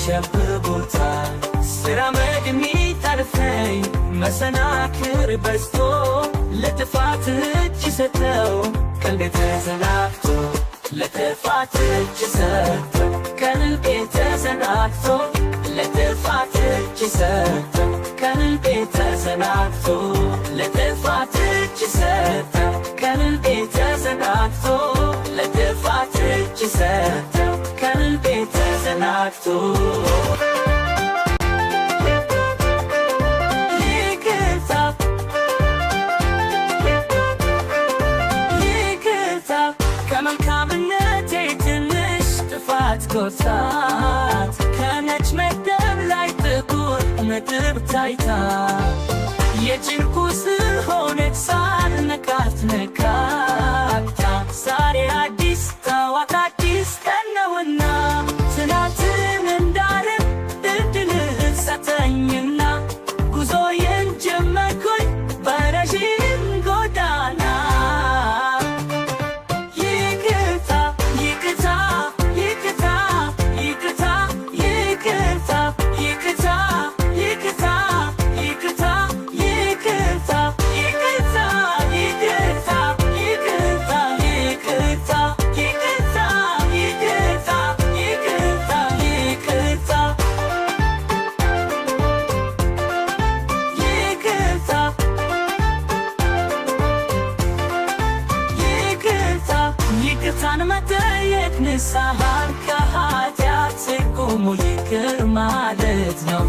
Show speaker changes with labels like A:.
A: ያሸብቦታል። ስራመድ የሚታልፈኝ መሰናክር በዝቶ ለጥፋት እጅ ሰጠው ቀልቤ ተዘናግቶ ለጥፋት እጅ ሰጠው ቀልቤ ተዘናግቶ ለጥፋት እጅ ሰጠው ቀልቤ ተዘናግቶ ለጥፋት እጅ ሰጠው ቀልቤ ተዘናግቶ ለጥፋት እጅ ሰጠው ቀልቤ ተዘናግቶ ከመልካምነቴ ትንሽ ጥፋት ጎድቷት ከነጭ መደብ ላይ ጥቁር ነጥብ ታይታ የጭንቁ ስሆነች ሳልነካት ነካክታ ዛሬ አዲስ ጠዋት አዲስ ቀን ነውና ትናንትን እንዳልል እድል ሰጠኝና ጉዞዬን ጀመርኩኝ በረዥም ጎዳና ይቅርታን መጠየቅ ንስሐን ከኃጢአት ትርጉሙ ይቅር ማለት ነው።